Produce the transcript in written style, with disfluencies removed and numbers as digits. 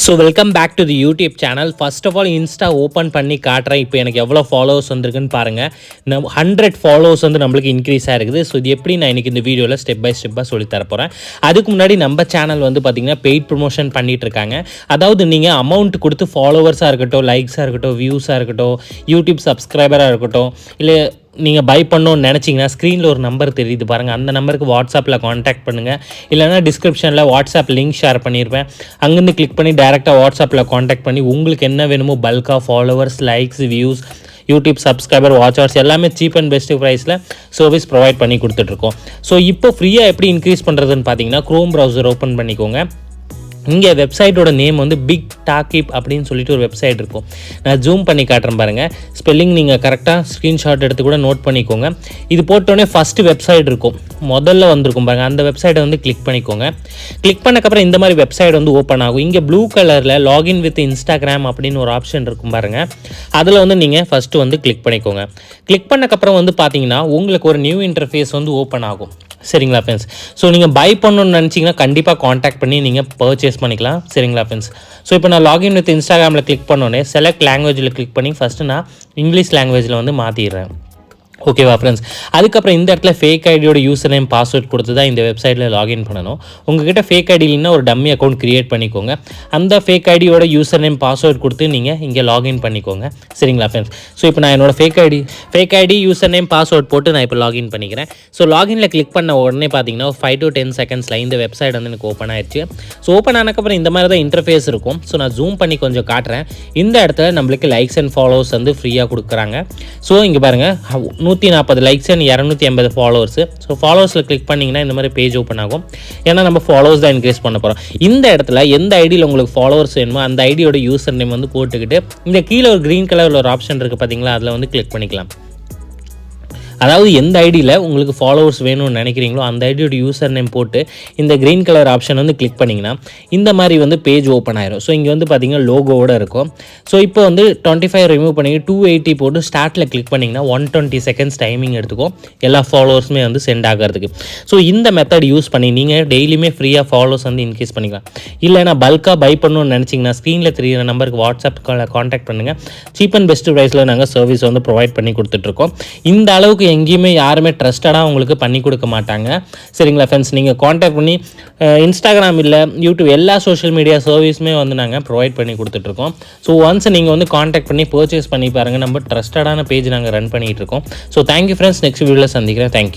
So welcome back to the YouTube channel. First of all Insta open பண்ணி காட்டுறேன். இப்போ எனக்கு எவ்வளோ ஃபாலோவர்ஸ் வந்திருக்குன்னு பாருங்கள். 100 ஃபாலோவர்ஸ் வந்து நம்மளுக்கு இன்க்ரீஸ் ஆகிருக்குது. ஸோ இது எப்படி நான் இன்றைக்கி இந்த வீடியோவில் ஸ்டெப் பை ஸ்டெப்பாக சொல்லி தரப்போகிறேன். அதுக்கு முன்னாடி நம்ம சேனல் வந்து பார்த்திங்கன்னா பெய்ட் ப்ரொமோஷன் பண்ணிகிட்டு இருக்காங்க. அதாவது நீங்கள் அமௌண்ட் கொடுத்து ஃபாலோவர்ஸாக இருக்கட்டும், லைக்ஸாக இருக்கட்டும், வியூஸாக இருக்கட்டும், யூடியூப் சப்ஸ்கிரைபராக இருக்கட்டும், இல்லை நீங்கள் பை பண்ணணும்னு நினச்சிங்கன்னா ஸ்க்ரீனில் ஒரு நம்பர் தெரியுது பாருங்கள். அந்த நம்பருக்கு வாட்ஸ்அப்பில் காண்டாக்ட் பண்ணுங்கள். இல்லைனா டிஸ்கிரிப்ஷனில் வாட்ஸ்அப் லிங்க் ஷேர் பண்ணியிருப்பேன். அங்கேருந்து கிளிக் பண்ணி டேரெக்டாக வாட்ஸ்அப்பில் காண்டாக்ட் பண்ணி உங்களுக்கு என்ன வேணுமோ பல்காக followers, likes, views, YouTube subscriber, watchers எல்லாமே சீப் அண்ட் பெஸ்ட் ப்ரைஸில் சர்வீஸ் ப்ரொவைட் பண்ணி கொடுத்துட்ருக்கோம். ஸோ இப்போ ஃப்ரீயாக எப்படி இன்க்ரீஸ் பண்ணுறதுன்னு பார்த்தீங்கன்னா க்ரோம் ப்ரௌசர் ஓப்பன் பண்ணிக்கோங்க. இங்கே வெப்சைட்டோட நேம் வந்து பிக் டாக்கிப் அப்படின்னு சொல்லிட்டு ஒரு வெப்சைட் இருக்கும். நான் ஜூம் பண்ணி காட்டுறேன் பாருங்கள். ஸ்பெல்லிங் நீங்கள் கரெக்டாக ஸ்க்ரீன்ஷாட் எடுத்து கூட நோட் பண்ணிக்கோங்க. இது போட்டோடனே ஃபஸ்ட்டு வெப்சைட் இருக்கும், முதல்ல வந்திருக்கும் பாருங்கள். அந்த வெப்சைட்டை வந்து கிளிக் பண்ணிக்கோங்க. கிளிக் பண்ணக்கப்புறம் இந்த மாதிரி வெப்சைட் வந்து ஓப்பன் ஆகும். இங்கே ப்ளூ கலரில் லாகின் வித் இன்ஸ்டாகிராம் அப்படின்னு ஒரு ஆப்ஷன் இருக்கும் பாருங்கள். அதில் வந்து நீங்கள் ஃபஸ்ட்டு வந்து கிளிக் பண்ணிக்கோங்க. கிளிக் பண்ணக்கப்புறம் வந்து பார்த்தீங்கன்னா உங்களுக்கு ஒரு நியூ இன்டர்ஃபேஸ் வந்து ஓப்பன் ஆகும். சரிங்களா ஃப்ரெண்ட்ஸ்? ஸோ நீங்கள் பை பண்ணணும்னு நினச்சிங்கன்னா கண்டிப்பாக காண்டாக்ட் பண்ணி நீங்கள் பர்ச்சேஸ் பண்ணிக்கலாம். சரிங்களா ஃப்ரெண்ட்ஸ்? ஸோ இப்போ நான் லாகின் வித் இன்ஸ்டாகிராமில் கிளிக் பண்ணோன்னே செலக்ட் லாங்குவேஜில் கிளிக் பண்ணி ஃபஸ்ட்டு நான் இங்கிலீஷ் லாங்குவேஜில் வந்து மாற்றிடுறேன். ஓகேவா ஃப்ரெண்ட்ஸ்? அதுக்கப்புறம் இந்த இடத்துல ஃபேக் ஐடியோட யூசர் நேம் பாஸ்வேர்ட் கொடுத்து தான் இந்த வெப்சைட்டில் லாகின் பண்ணணும். உங்கள்கிட்ட ஃபேக் ஐடி இல்லைன்னா ஒரு டம்மி அக்கௌண்ட் க்ரியேட் பண்ணிக்கோங்க. அந்த ஃபேக் ஐடியோட யூசர் நேம் பாஸ்வேர்ட் கொடுத்து நீங்கள் இங்கே லாகின் பண்ணிக்கோங்க. சரிங்களா ஃப்ரெண்ட்ஸ்? ஸோ இப்போ நான் என்னோட fake ID user name password போட்டு நான் இப்போ லாகின் பண்ணிக்கிறேன். ஸோ லாகினில் கிளிக் பண்ண உடனே பார்த்தீங்கன்னா 5 to 10 செகண்ட்ஸில் இந்த வெப்சைட் வந்து எனக்கு ஓப்பன் ஆயிடுச்சு. ஸோ ஓப்பன் ஆனக்கப்புறம் இந்த மாதிரி தான் இன்டர்ஃபேஸ் இருக்கும். ஸோ நான் ஜூம் பண்ணி கொஞ்சம் காட்டுறேன். இந்த இடத்துல நம்மளுக்கு லைக்ஸ் அண்ட் ஃபாலோவர்ஸ் வந்து ஃப்ரீயாக கொடுக்குறாங்க. ஸோ இங்கே பாருங்கள், 140 லைக்ஸ் அண்ட் 280 ஃபாலோவர்ஸ். ஸோ ஃபாலோவர்ஸில் கிளிக் பண்ணிங்கன்னா இந்த மாதிரி பேஜ் ஓப்பன் ஆகும். ஏன்னா நம்ம ஃபாலோவர்ஸ் தான் இன்க்ரீஸ் பண்ண போகிறோம். இந்த இடத்துல எந்த ஐடியில் உங்களுக்கு ஃபாலோவர்ஸ் வேணுமோ அந்த ஐடியோட யூசர் நேம் வந்து போட்டுக்கிட்டு இந்த கீழே ஒரு க்ரீன் கலரில் ஒரு ஆப்ஷன் இருக்குது பார்த்தீங்களா, அதில் வந்து கிளிக் பண்ணிக்கலாம். அதாவது எந்த ஐடியில் உங்களுக்கு ஃபாலோவர்ஸ் வேணும்னு நினைக்கிறீங்களோ அந்த ஐடியோட யூசர் நேம் போட்டு இந்த க்ரீன் கலர் ஆப்ஷன் வந்து கிளிக் பண்ணிங்கன்னா இந்த மாதிரி வந்து பேஜ் ஓப்பன் ஆயிரும். ஸோ இங்கே வந்து பார்த்தீங்கன்னா லோகோவோட இருக்கும். ஸோ இப்போ வந்து 25 ரிமூவ் பண்ணி 280 போட்டு ஸ்டார்ட்டில் கிளிக் பண்ணிங்கன்னா 120 செகண்ட்ஸ் டைமிங் எடுத்துக்கும் எல்லா ஃபாலோவர்ஸுமே வந்து சென்ட் ஆகிறதுக்கு. ஸோ இந்த மெத்தட் யூஸ் பண்ணி நீங்கள் டெய்லியுமே ஃப்ரீயாக ஃபாலோவர்ஸ் வந்து இன்க்ரீஸ் பண்ணிக்கலாம். இல்லைனா பல்காக பை பண்ணணும்னு நினச்சிங்கன்னா ஸ்க்ரீனில் தெரியிற நம்பருக்கு வாட்ஸ்அப் காண்டாக்ட் பண்ணுங்கள். சீப் அண்ட் பெஸ்ட் ப்ரைஸில் நாங்கள் சர்வீஸ் வந்து ப்ரொவைட் பண்ணி கொடுத்துட்ருக்கோம். இந்த அளவுக்கு எங்கேயுமே யாருமே ட்ரஸ்டடாக உங்களுக்கு பண்ணி கொடுக்க மாட்டாங்க. சரிங்களா ஃப்ரெண்ட்ஸ்? நீங்கள் காண்டாக்ட் பண்ணி இன்ஸ்டாகிராம் இல்லை யூடியூப் எல்லா சோஷியல் மீடியா சர்வீஸுமே வந்து நாங்கள் ப்ரொவைட் பண்ணி கொடுத்துட்ருக்கோம். ஸோ ஒன்ஸ் நீங்கள் வந்து காண்டாக்ட் பண்ணி பர்ச்சேஸ் பண்ணி பாருங்கள். நம்ம ட்ரஸ்டடான பேஜ் நாங்கள் ரன் பண்ணிகிட்டு இருக்கோம். So thank you friends. நெக்ஸ்ட் வீடியோவில் சந்திக்கிறேன். தேங்க்யூ.